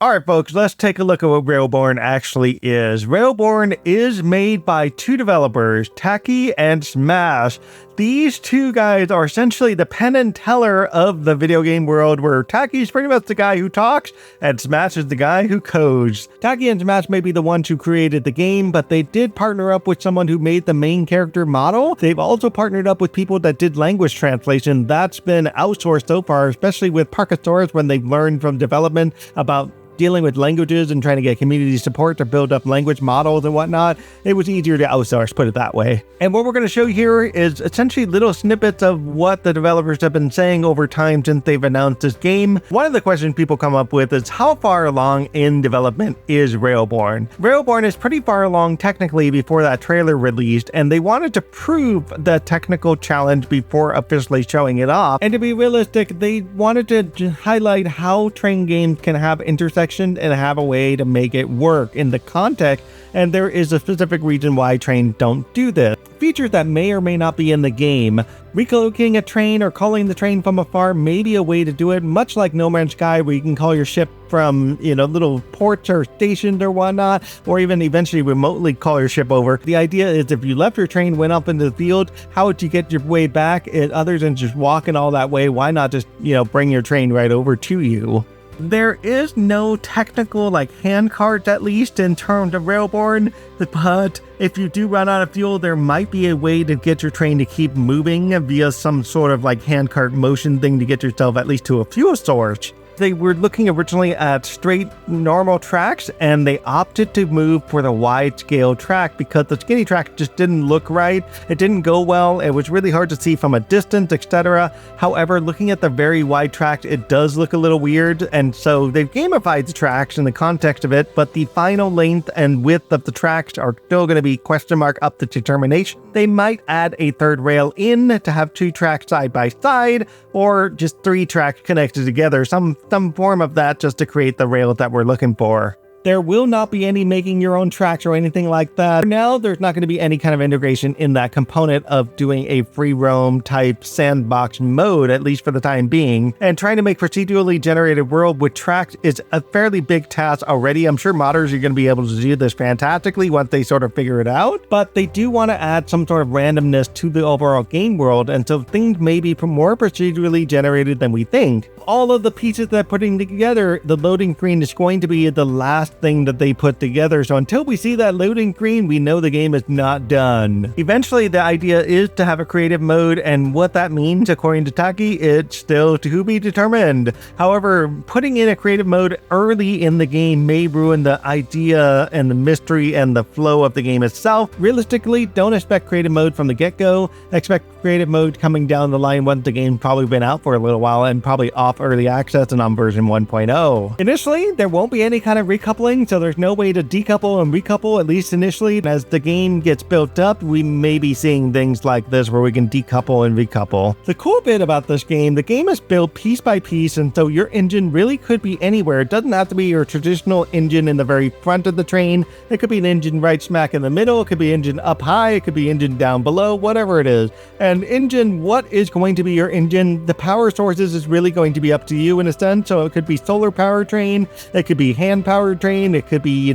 Alright folks, let's take a look at what Railborn actually is. Railborn is made by two developers, Taki and Smash. These two guys are essentially the Penn and Teller of the video game world, where Taki's pretty much the guy who talks, and Smash is the guy who codes. Taki and Smash may be the ones who created the game, but they did partner up with someone who made the main character model. They've also partnered up with people that did language translation. That's been outsourced so far, especially with Parkasaurus, when they've learned from development about dealing with languages and trying to get community support to build up language models and whatnot. It was easier to outsource, put it that way. And what we're going to show here is essentially little snippets of what the developers have been saying over time since they've announced this game. One of the questions people come up with is how far along in development is Railborn? Railborn is pretty far along technically before that trailer released, and they wanted to prove the technical challenge before officially showing it off. And to be realistic, they wanted to highlight how train games can have intersections and have a way to make it work in the context, and there is a specific reason why trains don't do this. Features that may or may not be in the game. Relocating a train or calling the train from afar may be a way to do it, much like No Man's Sky, where you can call your ship from, little ports or stations or whatnot, or even eventually remotely call your ship over. The idea is if you left your train, went up into the field, how would you get your way back? Other than just walking all that way, why not just, bring your train right over to you? There is no technical hand cards, at least in terms of Railborn, but if you do run out of fuel, there might be a way to get your train to keep moving via some sort of hand cart motion thing to get yourself at least to a fuel source. They were looking originally at straight normal tracks, and they opted to move for the wide scale track because the skinny track just didn't look right. It didn't go well. It was really hard to see from a distance, etc. However, looking at the very wide tracks, it does look a little weird, and so they've gamified the tracks in the context of it, but the final length and width of the tracks are still going to be question mark up to determination. They might add a third rail in to have two tracks side by side, or just three tracks connected together, some form of that, just to create the rails that we're looking for. There will not be any making your own tracks or anything like that. For now, there's not going to be any kind of integration in that component of doing a free roam type sandbox mode, at least for the time being. And trying to make procedurally generated world with tracks is a fairly big task already. I'm sure modders are going to be able to do this fantastically once they sort of figure it out, but they do want to add some sort of randomness to the overall game world, and so things may be more procedurally generated than we think. All of the pieces they're putting together, the loading screen is going to be the last thing that they put together, so until we see that loading screen, we know the game is not done. Eventually, the idea is to have a creative mode, and what that means, according to Taki, it's still to be determined. However, putting in a creative mode early in the game may ruin the idea and the mystery and the flow of the game itself. Realistically, don't expect creative mode from the get-go. Expect creative mode coming down the line once the game's probably been out for a little while and probably off early access and on version 1.0. Initially, there won't be any kind of recoupling, so there's no way to decouple and recouple, at least initially. As the game gets built up, we may be seeing things like this where we can decouple and recouple. The cool bit about this game, the game is built piece by piece, and so your engine really could be anywhere. It doesn't have to be your traditional engine in the very front of the train. It could be an engine right smack in the middle. It could be engine up high. It could be engine down below, whatever it is. And engine, what is going to be your engine? The power sources is really going to be up to you in a sense. So it could be solar powertrain, it could be hand powertrain, it could be,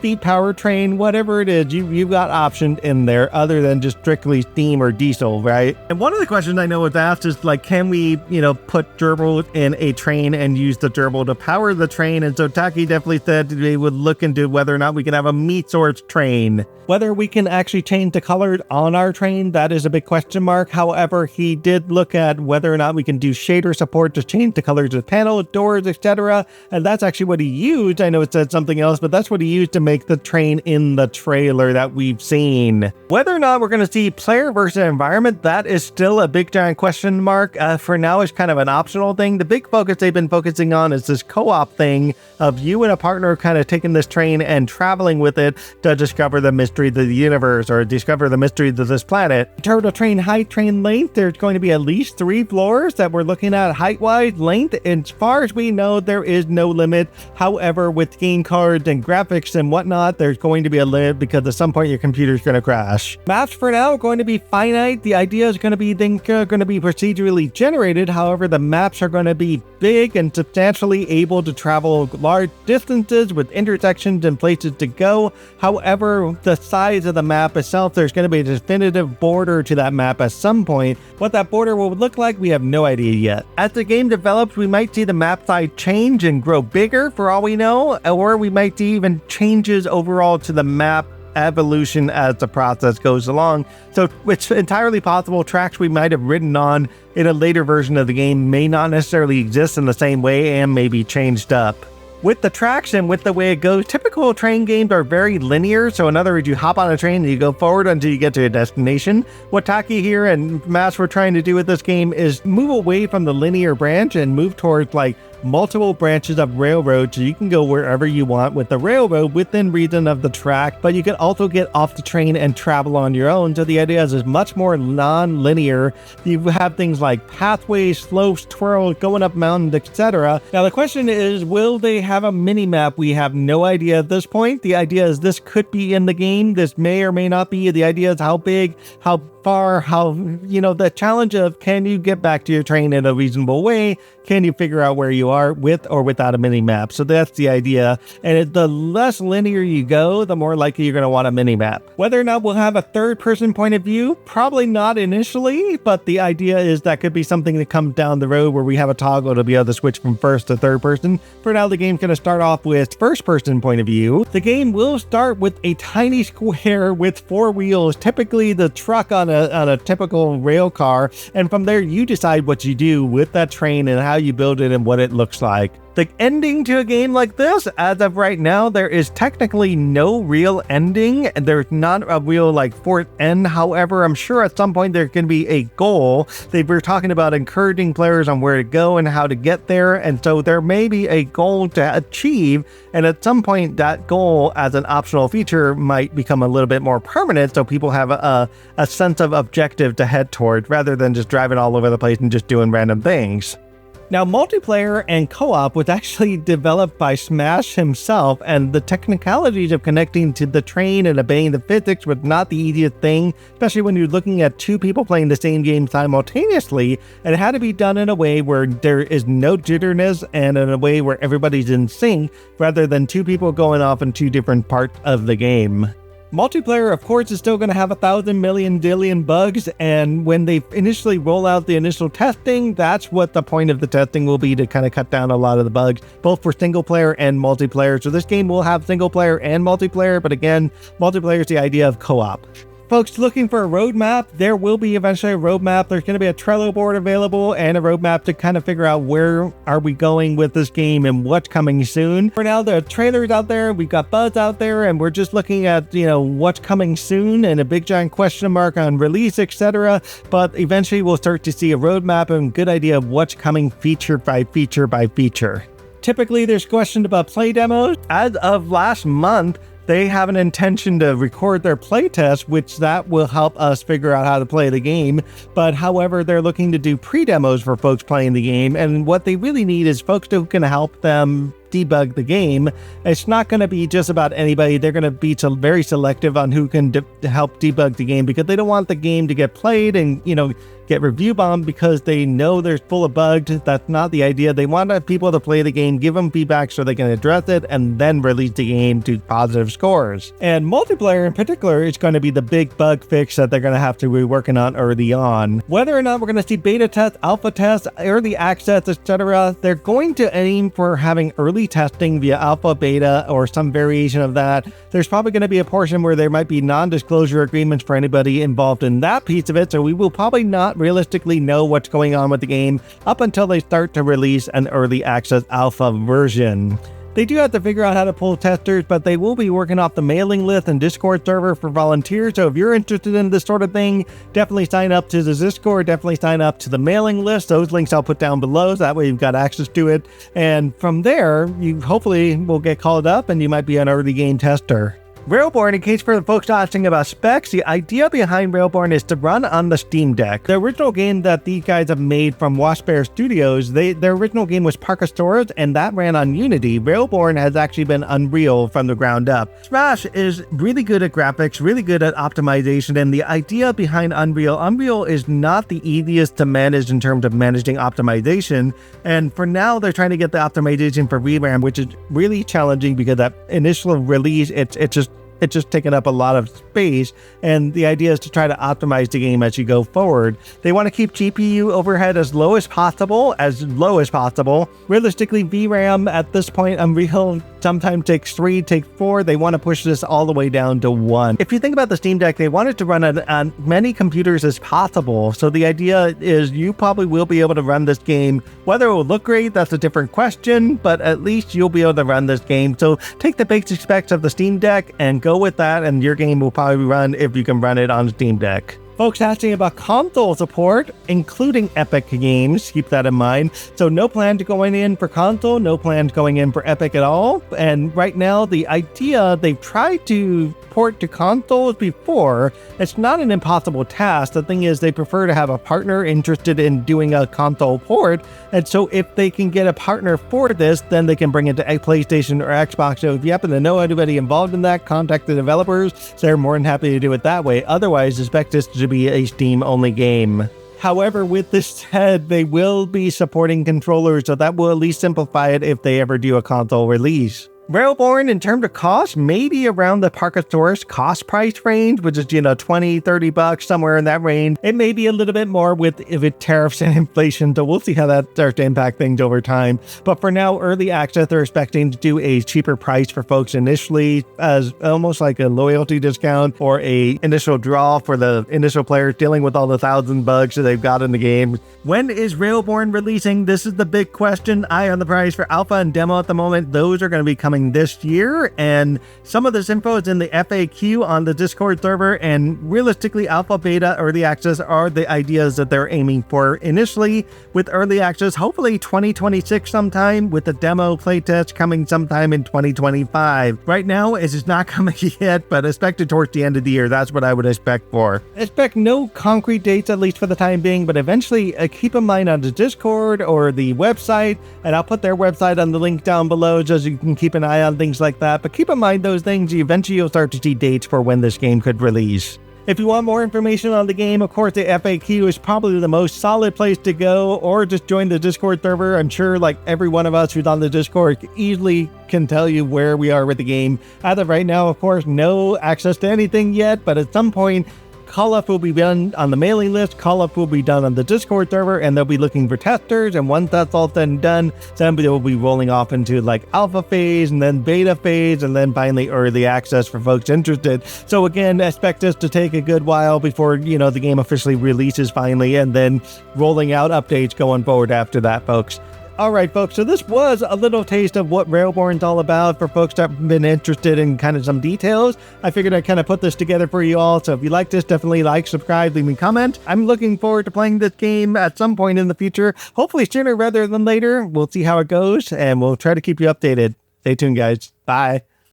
feet powertrain, whatever it is, you've got options in there other than just strictly steam or diesel, right? And one of the questions I know was asked is can we, put gerbil in a train and use the gerbil to power the train? And so Taki definitely said they would look into whether or not we can have a meat source train. Whether we can actually change the color on our train, that is a big question mark. However, he did look at whether or not we can do shader support to change the colors of panels, doors, etc. And that's actually what he used. I know it said something else, but that's what he used to make the train in the trailer that we've seen. Whether or not we're going to see player versus environment, that is still a big giant question mark. For now, it's kind of an optional thing. The big focus they've been focusing on is this co-op thing of you and a partner kind of taking this train and traveling with it to discover the mystery of the universe or discover the mystery of this planet. In terms of train height, train length, there's going to be at least 3 floors that we're looking at height-wise. Length, as far as we know, there is no limit. However, with game cards and graphics and whatnot, there's going to be a limit because at some point your computer's going to crash. Maps for now are going to be finite. The idea is going to be things are going to be procedurally generated. However, the maps are going to be big and substantially able to travel large distances with intersections and places to go. However, the size of the map itself, there's going to be a definitive border to that map at some point. What that border will look like, we have no idea yet. As the game develops, we might see the map size change and grow bigger for all we know, or we might see even changes overall to the map evolution as the process goes along. So it's entirely possible tracks we might have written on in a later version of the game may not necessarily exist in the same way and may be changed up. With the tracks and with the way it goes, typical train games are very linear. So in other words, you hop on a train and you go forward until you get to a destination. What Taki here and Mass were trying to do with this game is move away from the linear branch and move towards like multiple branches of railroad, so you can go wherever you want with the railroad within reason of the track, but you can also get off the train and travel on your own. So the idea is much more non-linear. You have things like pathways, slopes, twirls, going up mountains, etc. Now the question is, will they have a mini map? We have no idea at this point. The idea is this could be in the game. This may or may not be. The idea is how big, how far, how, the challenge of can you get back to your train in a reasonable way? Can you figure out where you are with or without a mini map? So that's the idea. And the less linear you go, the more likely you're going to want a mini map. Whether or not we'll have a third person point of view, probably not initially, but the idea is that could be something that comes down the road where we have a toggle to be able to switch from first to third person. For now, the game's going to start off with first person point of view. The game will start with a tiny square with 4 wheels, typically the truck on a typical rail car, and from there you decide what you do with that train and how you build it and what it looks like. The ending to a game like this, as of right now, there is technically no real ending, and there's not a real fourth end. However, I'm sure at some point there's going to be a goal. They were talking about encouraging players on where to go and how to get there, and so there may be a goal to achieve, and at some point that goal as an optional feature might become a little bit more permanent, so people have a sense of objective to head toward rather than just driving all over the place and just doing random things. Now, multiplayer and co-op was actually developed by Smash himself, and the technicalities of connecting to the train and obeying the physics was not the easiest thing, especially when you're looking at 2 people playing the same game simultaneously, and it had to be done in a way where there is no jitterness and in a way where everybody's in sync, rather than 2 people going off in 2 different parts of the game. Multiplayer, of course, is still going to have 1,000 million dillion bugs, and when they initially roll out the initial testing, that's what the point of the testing will be, to kind of cut down a lot of the bugs, both for single player and multiplayer. So this game will have single player and multiplayer, but again, multiplayer is the idea of co-op. Folks looking for a roadmap, there will be eventually a roadmap. There's going to be a Trello board available and a roadmap to kind of figure out where are we going with this game and what's coming soon. For now, the trailer's out there, we've got buzz out there, and we're just looking at, what's coming soon and a big giant question mark on release, etc. But eventually we'll start to see a roadmap and a good idea of what's coming feature by feature by feature. Typically, there's questions about play demos. As of last month, they have an intention to record their playtest, which that will help us figure out how to play the game. But however, they're looking to do pre-demos for folks playing the game. And what they really need is folks who can help them debug the game. It's not going to be just about anybody. They're going to be very selective on who can help debug the game, because they don't want the game to get played and, get review bombed because they know they're full of bugs. That's not the idea. They want people to play the game, give them feedback so they can address it, and then release the game to positive scores. And multiplayer in particular is going to be the big bug fix that they're going to have to be working on early on. Whether or not we're going to see beta tests, alpha tests, early access, etc., they're going to aim for having early testing via alpha, beta, or some variation of that. There's probably going to be a portion where there might be non-disclosure agreements for anybody involved in that piece of it, so we will probably not realistically know what's going on with the game up until they start to release an early access alpha version. They do have to figure out how to pull testers, but they will be working off the mailing list and Discord server for volunteers. So if you're interested in this sort of thing, definitely sign up to the Discord, definitely sign up to the mailing list. Those links I'll put down below, so that way you've got access to it. And from there, you hopefully will get called up and you might be an early game tester. Railborn, in case for the folks asking about specs, the idea behind Railborn is to run on the Steam Deck. The original game that these guys have made from Wash Bear Studios, their original game was Parkasaurus, and that ran on Unity. Railborn has actually been Unreal from the ground up. Smash is really good at graphics, really good at optimization, and the idea behind Unreal is not the easiest to manage in terms of managing optimization, and for now they're trying to get the optimization for VRAM, which is really challenging because that initial release, it's just taken up a lot of space, and the idea is to try to optimize the game as you go forward. They want to keep GPU overhead as low as possible. Realistically, VRAM at this point, Unreal sometimes takes 3, takes 4. They want to push this all the way down to 1. If you think about the Steam Deck, they want it to run on many computers as possible. So the idea is you probably will be able to run this game. Whether it will look great, that's a different question, but at least you'll be able to run this game. So take the basic specs of the Steam Deck and go with that, and your game will probably run if you can run it on Steam Deck. Folks asking about console support, including Epic games, keep that in mind. So no plan to going in for console, no plans going in for Epic at all. And right now, the idea, they've tried to port to consoles before. It's not an impossible task. The thing is, they prefer to have a partner interested in doing a console port. And so if they can get a partner for this, then they can bring it to PlayStation or Xbox. So if you happen to know anybody involved in that, contact the developers. They're more than happy to do it that way. Otherwise, expect this to be a Steam-only game. However, with this said, they will be supporting controllers, so that will at least simplify it if they ever do a console release. Railborn, in terms of cost, maybe around the Parkasaurus cost price range, which is, $20-$30, somewhere in that range. It may be a little bit more with tariffs and inflation, so we'll see how that starts to impact things over time. But for now, early access, they're expecting to do a cheaper price for folks initially, as almost like a loyalty discount or a initial draw for the initial players dealing with all the 1,000 bugs that they've got in the game. When is Railborn releasing? This is the big question. Eye on the prize for alpha and demo at the moment. Those are going to be coming this year, and some of this info is in the FAQ on the Discord server, and realistically, alpha, beta, early access are the ideas that they're aiming for initially, with early access hopefully 2026 sometime, with the demo playtest coming sometime in 2025. Right now, it's just not coming yet, but expected towards the end of the year. That's what I would expect for. Expect no concrete dates, at least for the time being, but eventually keep in mind on the Discord or the website, and I'll put their website on the link down below just so you can keep an eye on things like that. But keep in mind those things, eventually you'll start to see dates for when this game could release. If you want more information on the game, of course, the FAQ is probably the most solid place to go, or just join the Discord server. I'm sure like every one of us who's on the Discord easily can tell you where we are with the game. As of right now, of course, no access to anything yet, but at some point, call-up will be done on the mailing list, call-up will be done on the Discord server, and they'll be looking for testers, and once that's all said and done, then they'll be rolling off into like alpha phase, and then beta phase, and then finally early access for folks interested. So again, expect this to take a good while before, the game officially releases finally, and then rolling out updates going forward after that, folks. Alright folks, so this was a little taste of what Railborn's all about for folks that have been interested in kind of some details. I figured I'd kind of put this together for you all, so if you like this, definitely like, subscribe, leave me a comment. I'm looking forward to playing this game at some point in the future, hopefully sooner rather than later. We'll see how it goes, and we'll try to keep you updated. Stay tuned, guys. Bye.